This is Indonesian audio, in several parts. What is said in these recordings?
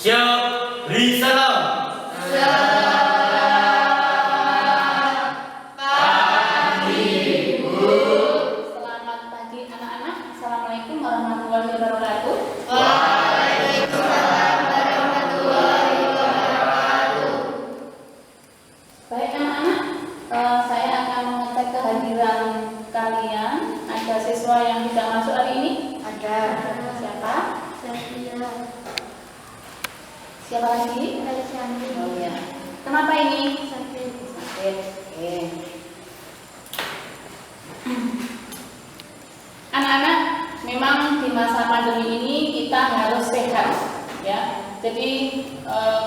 Siap, beri salam. Selamat pagi anak-anak. Assalamualaikum warahmatullahi wabarakatuh. Waalaikumsalam warahmatullahi wabarakatuh. Baik anak-anak, saya akan mengecek kehadiran kalian. Ada siswa yang tidak masuk hari ini? Ada. Siapa? Safia. Siapa lagi? Alexandri. Oh ya. Kenapa ini? Sakit. Sakit. Oke. Anak-anak, memang di masa pandemi ini kita harus sehat, ya. Jadi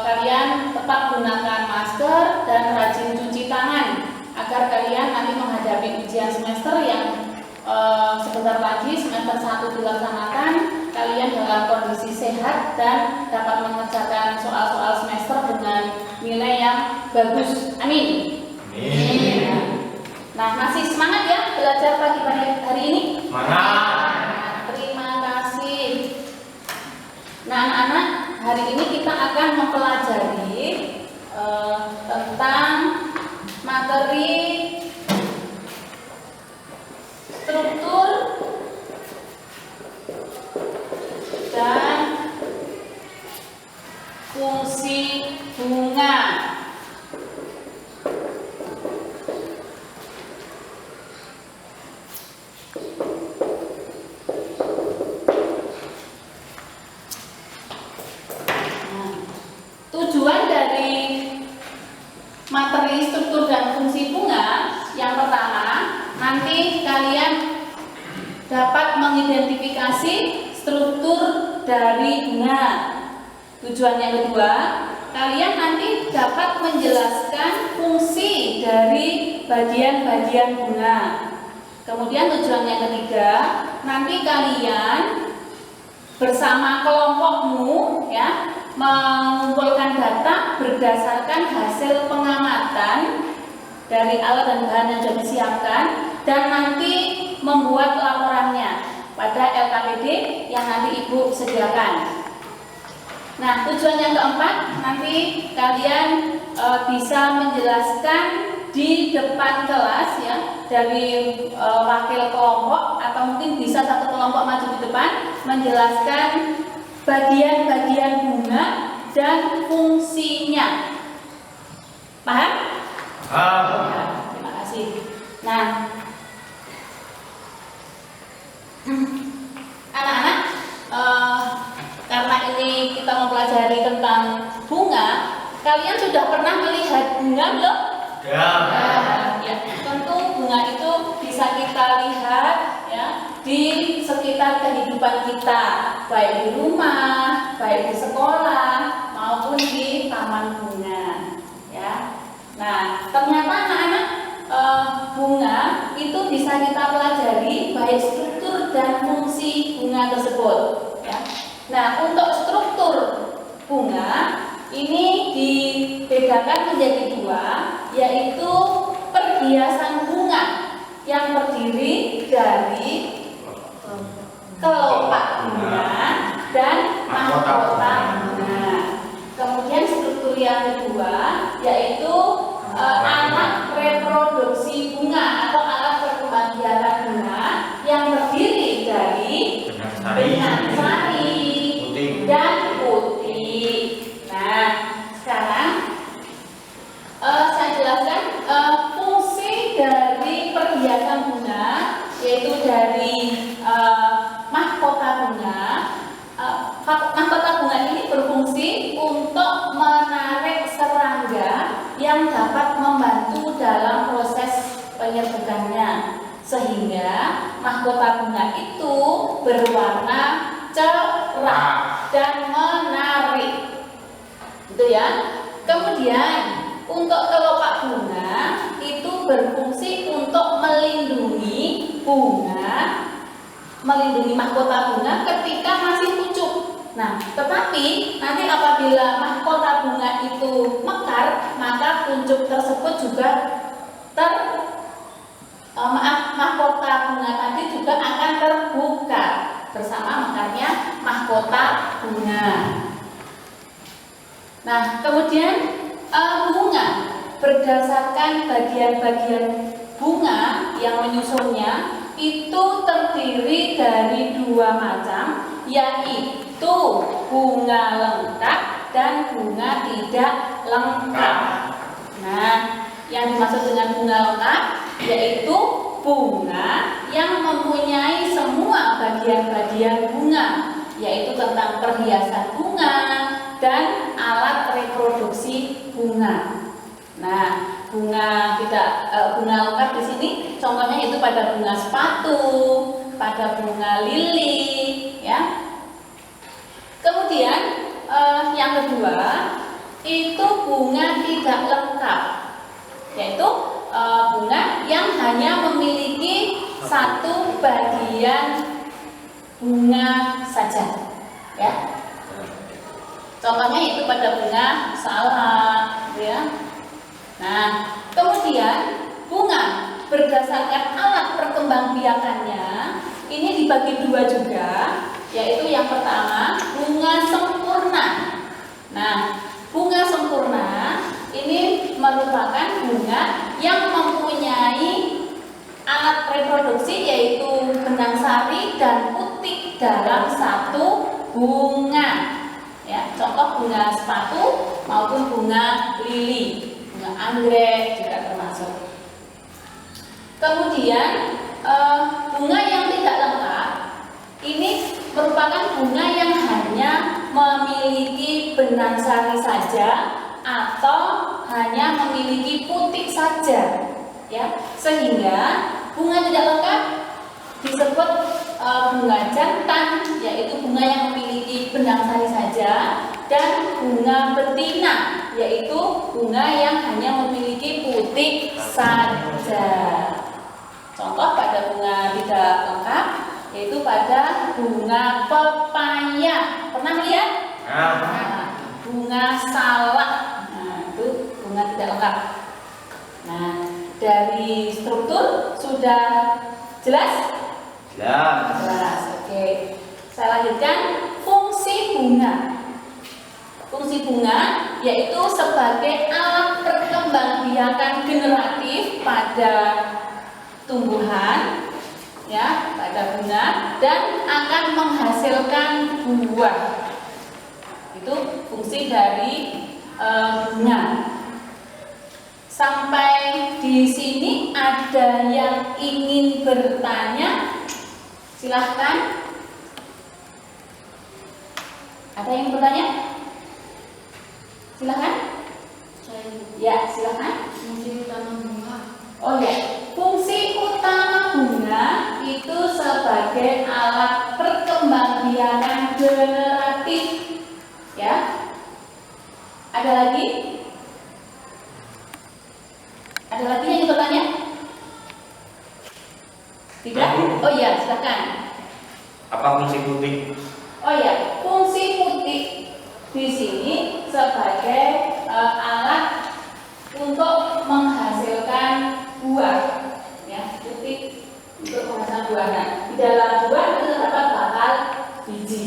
kalian tetap gunakan masker dan rajin cuci tangan agar kalian nanti menghadapi ujian semester yang sebentar lagi semester 1 dilaksanakan. Kalian dalam kondisi sehat dan dapat mengerjakan soal-soal semester dengan nilai yang bagus. Amin. Amin. Nah, masih semangat ya belajar pagi hari ini? Semangat. Terima kasih. Nah, anak-anak, hari ini kita akan mempelajari tentang materi struktur dan fungsi bunga. Tujuan dari materi struktur dan fungsi bunga yang pertama, nanti kalian dapat mengidentifikasi struktur dari bunga. Tujuan yang kedua, kalian nanti dapat menjelaskan fungsi dari bagian-bagian bunga. Kemudian tujuan yang ketiga, nanti kalian bersama kelompokmu ya mengumpulkan data berdasarkan hasil pengamatan dari alat dan bahan yang sudah disiapkan dan nanti membuat laporannya pada LKPD yang nanti Ibu sediakan. Nah, tujuan yang keempat, nanti kalian bisa menjelaskan di depan kelas ya dari wakil kelompok atau mungkin bisa satu kelompok maju di depan menjelaskan bagian-bagian bunga dan fungsinya. Paham? Paham. Ya, terima kasih. Nah, anak-anak, karena ini kita mempelajari tentang bunga, kalian sudah pernah melihat bunga belum? Ya. Ya, tentu bunga itu bisa kita lihat ya di sekitar kehidupan kita, baik di rumah, baik di sekolah maupun di taman bunga. Ya, nah ternyata anak-anak bunga itu bisa kita pelajari baik struktur dan fungsi bunga tersebut. Ya. Nah, untuk struktur bunga ini dibedakan menjadi dua, yaitu perhiasan bunga yang terdiri dari kelopak bunga dan mahkota bunga. Kemudian struktur yang kedua yaitu alat reproduksi bunga atau alat perkembangbiakan bunga yang terdiri dari benang sari dan putih. Nah, sekarang saya jelaskan fungsi dari perhiasan bunga, yaitu dari mahkota bunga. Mahkota bunga ini berfungsi untuk menarik serangga yang dapat membantu dalam proses penyerbukannya, sehingga mahkota bunga itu berwarna cerah dan menarik. Gitu ya. Kemudian untuk kelopak bunga itu berfungsi untuk melindungi mahkota bunga ketika masih pucuk. Nah, tetapi nanti apabila mahkota bunga itu mekar, maka pucuk tersebut juga mahkota bunga tadi juga akan terbuka bersama mekarnya mahkota bunga. Nah, kemudian bunga berdasarkan bagian-bagian bunga yang menyusunnya itu terdiri dari dua macam, yaitu bunga lengkap dan bunga tidak lengkap. Nah, yang dimaksud dengan bunga lengkap yaitu bunga yang mempunyai semua bagian-bagian bunga, yaitu tentang perhiasan bunga dan alat reproduksi bunga. Nah, bunga lengkap di sini contohnya itu pada bunga sepatu, pada bunga lili, ya. Kemudian yang kedua itu bunga tidak lengkap, yaitu bunga yang hanya memiliki satu bagian bunga saja, ya. Contohnya itu pada bunga salak, ya. Nah, kemudian bunga berdasarkan alat perkembangbiakannya ini dibagi dua juga, yaitu yang pertama bunga sempurna. Nah, bunga sempurna ini merupakan bunga yang mempunyai alat reproduksi yaitu benang sari dan putik dalam satu bunga. Ya, contoh bunga sepatu maupun bunga lili, bunga anggrek juga termasuk. Kemudian bunga yang tidak lengkap ini merupakan bunga yang hanya memiliki benang sari saja atau hanya memiliki putik saja, ya, sehingga bunga tidak lengkap disebut bunga jantan, yaitu bunga yang memiliki benang sari saja, dan bunga betina, yaitu bunga yang hanya memiliki putik saja. Contoh pada bunga tidak lengkap yaitu pada bunga pepaya. Pernah lihat? Nah, bunga salak. Nah, itu bunga tidak lengkap. Nah, dari struktur sudah jelas? Jelas. Oke. Saya lanjutkan fungsi bunga. Fungsi bunga yaitu sebagai alat perkembangbiakan generatif pada tumbuhan, ya, pada bunga, dan akan menghasilkan buah. Itu fungsi dari bunga. Sampai di sini ada yang ingin bertanya? Silahkan. Ada yang bertanya? Silahkan. Ya, silahkan. Fungsi utama bunga. Oh ya, fungsi utama bunga itu sebagai alat perkembangbiakan generatif. Ya. Ada lagi? Ada lagi yang bertanya? Tidak? Oh iya, silakan. Apa fungsi putik? Oh ya, fungsi putik di sini sebagai alat untuk menghasilkan buah, ya, putik untuk menghasilkan buah. Nah, di dalam buah itu terdapat bakal biji.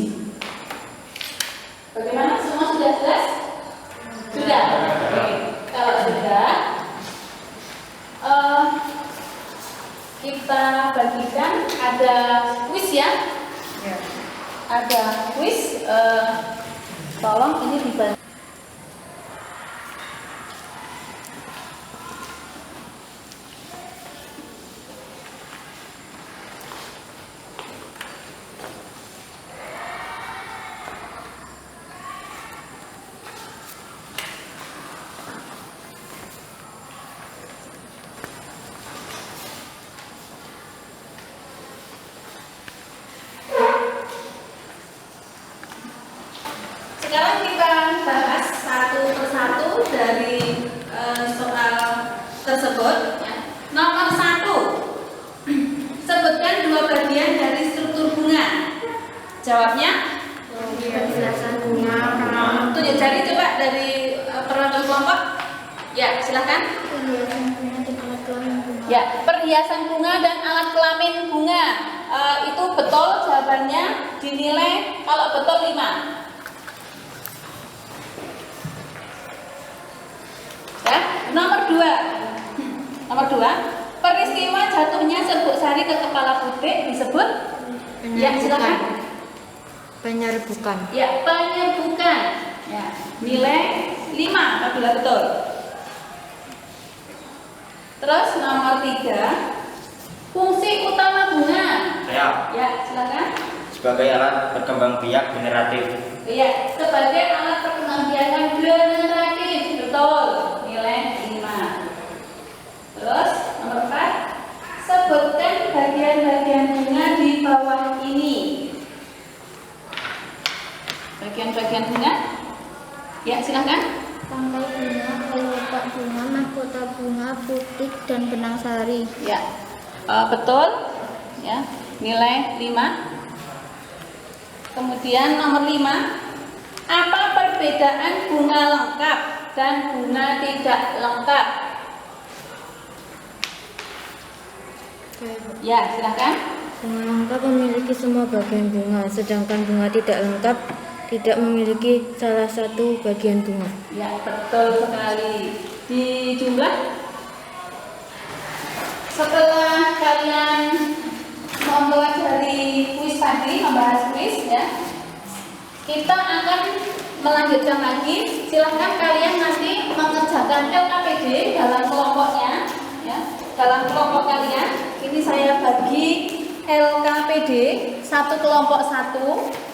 Bagaimana? Semua sudah jelas? Sudah. Oke. Kalau sudah, kita bagikan ada kuis, ya. Ada kuis. Tolong ini dibantu. Sekarang kita bahas satu persatu dari soal tersebut, ya. Nomor 1, sebutkan dua bagian dari struktur bunga. Jawabnya? Penjelasan bunga. Tunjuk jari coba dari perwakilan kelompok. Ya, silakan. Perhiasan bunga dan alat kelamin bunga. Ya, perhiasan bunga dan alat kelamin bunga. Itu betul jawabannya, dinilai kalau betul 5. Nomor 2, peristiwa jatuhnya serbuk sari ke kepala putik disebut ya, silakan. Penyerbukan. Ya, penyerbukan. Ya, nilai 5 apabila betul. Terus nomor 3, fungsi utama bunga. Saya Ya, silakan. sebagai alat berkembang biak generatif. Ya, sebagai alat perkembangbiakan generatif. Betul. Nilai 5. Terus nomor 4, sebutkan bagian-bagian bunga di bawah ini. Bagian-bagian bunga. Ya, silakan. Tangkai bunga, kelopak bunga, mahkota bunga, putik, dan benang sari. Ya, betul. Ya, nilai 5. Kemudian nomor 5, apa perbedaan bunga lengkap dan bunga tidak lengkap? Ya, silakan. Bunga lengkap memiliki semua bagian bunga, sedangkan bunga tidak lengkap tidak memiliki salah satu bagian bunga. Ya, betul sekali. Di jumlah, setelah kalian mempelajari kuis tadi, membahas kuis ya, kita akan melanjutkan lagi. Silahkan kalian nanti mengerjakan LKPD dalam kelompoknya ya, dalam kelompok kalian. Ini saya bagi LKPD satu kelompok 1.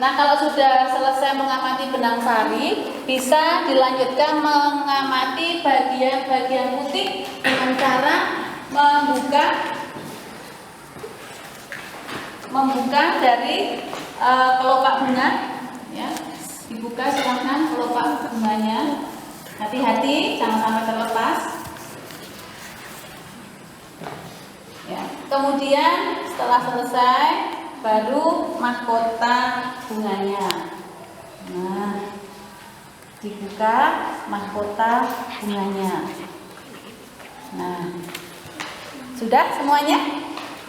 Nah, kalau sudah selesai mengamati benang sari, bisa dilanjutkan mengamati bagian-bagian putik dengan cara membuka dari kelopak bunga. Ya, dibuka silahkan kelopak bunganya. Hati-hati, jangan sampai terlepas. Ya, kemudian setelah selesai, baru mahkota bunganya. Nah, dibuka mahkota bunganya. Nah, sudah semuanya?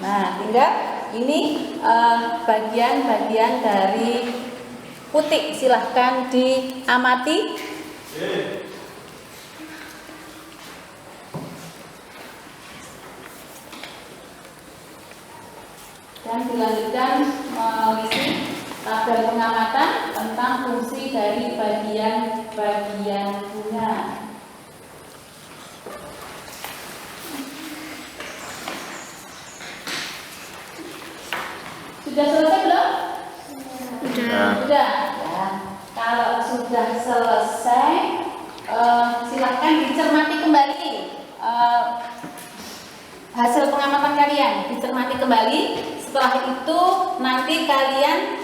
Nah, tinggal ini bagian-bagian dari putik. Silahkan diamati. Dan dilanjutkan mengisi tabel pengamatan tentang fungsi dari bagian-bagian bunga. Sudah selesai belum? Sudah. Sudah. Ya. Kalau sudah selesai, silakan dicermati kembali hasil pengamatan kalian. Dicermati kembali. Setelah itu nanti kalian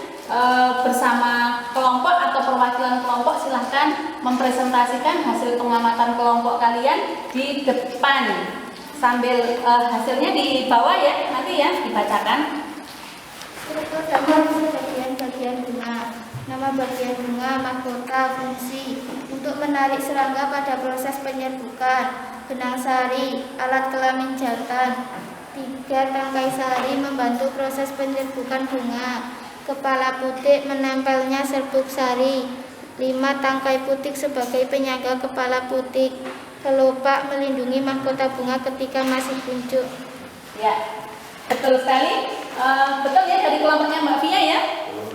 bersama kelompok atau perwakilan kelompok silahkan mempresentasikan hasil pengamatan kelompok kalian di depan sambil hasilnya di bawah ya, nanti ya dibacakan. Struktur dasar bagian-bagian bunga. Nama bagian bunga, mahkota, fungsi. Untuk menarik serangga pada proses penyerbukan. Benang sari, alat kelamin jantan. 3. Tangkai sari membantu proses penyerbukan bunga. Kepala putik menempelnya serbuk sari. 5. Tangkai putik sebagai penyangga kepala putik. Kelopak melindungi mahkota bunga ketika masih kuncup. Ya, betul sekali. Betul ya dari kelompoknya Mbak Fia ya.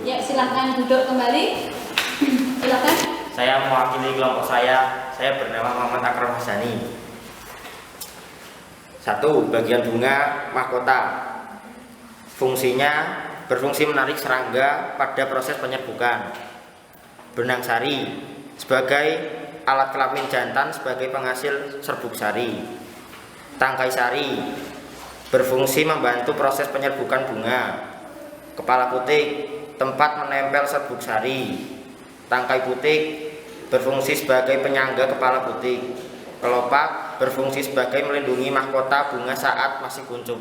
Ya, silahkan duduk kembali. Silahkan. Saya mewakili kelompok saya bernama Muhammad Akram Hasani. 1. Bagian bunga mahkota. Fungsinya berfungsi menarik serangga pada proses penyerbukan. Benang sari sebagai alat kelamin jantan sebagai penghasil serbuk sari. Tangkai sari berfungsi membantu proses penyerbukan bunga. kepala putik, tempat menempel serbuk sari. Tangkai putik berfungsi sebagai penyangga kepala putik. Kelopak berfungsi sebagai melindungi mahkota bunga saat masih kuncup.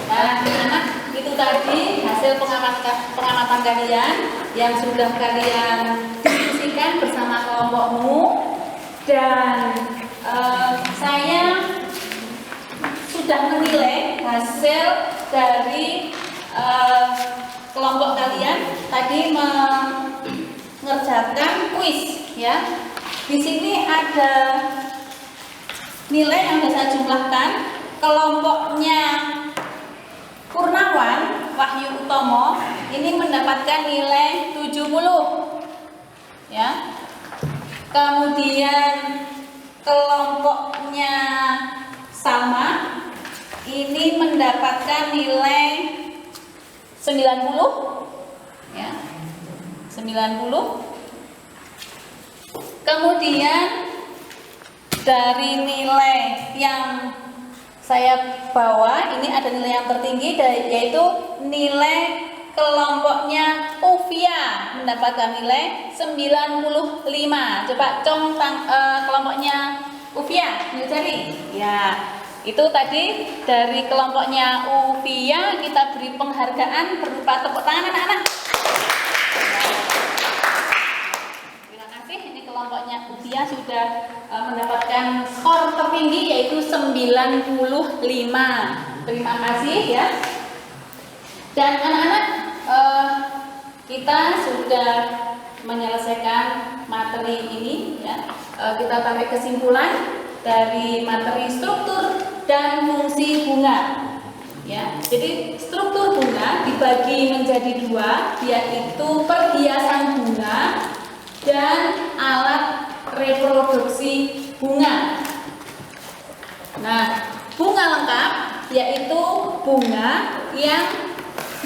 Nah, anak-anak, itu tadi hasil pengamatan kalian yang sudah kalian diskusikan bersama kelompokmu, dan saya sudah menilai hasil dari kelompok kalian tadi mengerjakan kuis, ya. Di sini ada nilai yang saya jumlahkan. Kelompoknya Purnawan Wahyu Utomo ini mendapatkan nilai 70, ya. Kemudian kelompoknya Salma ini mendapatkan nilai 90, ya, 90. Kemudian dari nilai yang saya bawa ini ada nilai yang tertinggi, yaitu nilai kelompoknya Uvia mendapatkan nilai 95. Coba kelompoknya Uvia, yuk cari. Ya, itu tadi dari kelompoknya Uvia kita beri penghargaan berupa tepuk tangan anak-anak. Terima kasih, ini kelompoknya Uvia sudah mendapatkan skor tertinggi yaitu 95. Terima kasih, ya. Dan anak-anak, kita sudah menyelesaikan materi ini, ya. Kita tarik kesimpulan dari materi struktur dan fungsi bunga, ya. Jadi struktur bunga dibagi menjadi dua, yaitu perhiasan bunga dan alat reproduksi bunga. Nah, bunga lengkap yaitu bunga yang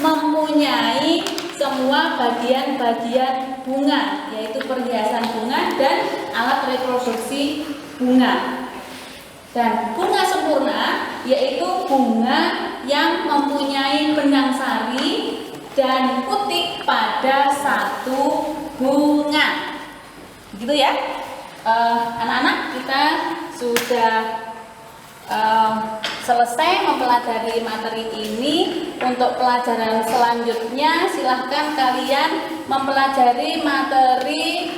mempunyai semua bagian-bagian bunga, yaitu perhiasan bunga dan alat reproduksi bunga. Dan bunga sempurna yaitu bunga yang mempunyai benang sari dan putik pada satu bunga. Begitu, ya. Anak-anak, kita sudah selesai mempelajari materi ini. Untuk pelajaran selanjutnya silahkan kalian mempelajari materi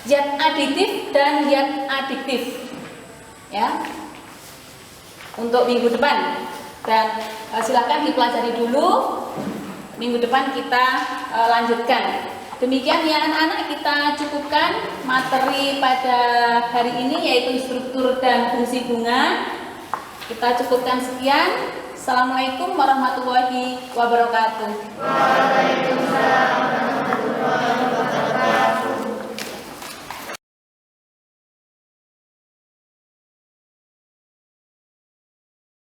zat aditif dan zat adiktif, ya, untuk minggu depan. Dan silahkan dipelajari dulu, minggu depan kita lanjutkan. Demikian, ya anak-anak, kita cukupkan materi pada hari ini yaitu struktur dan fungsi bunga. Kita cukupkan sekian. Assalamualaikum warahmatullahi wabarakatuh. Waalaikumsalam.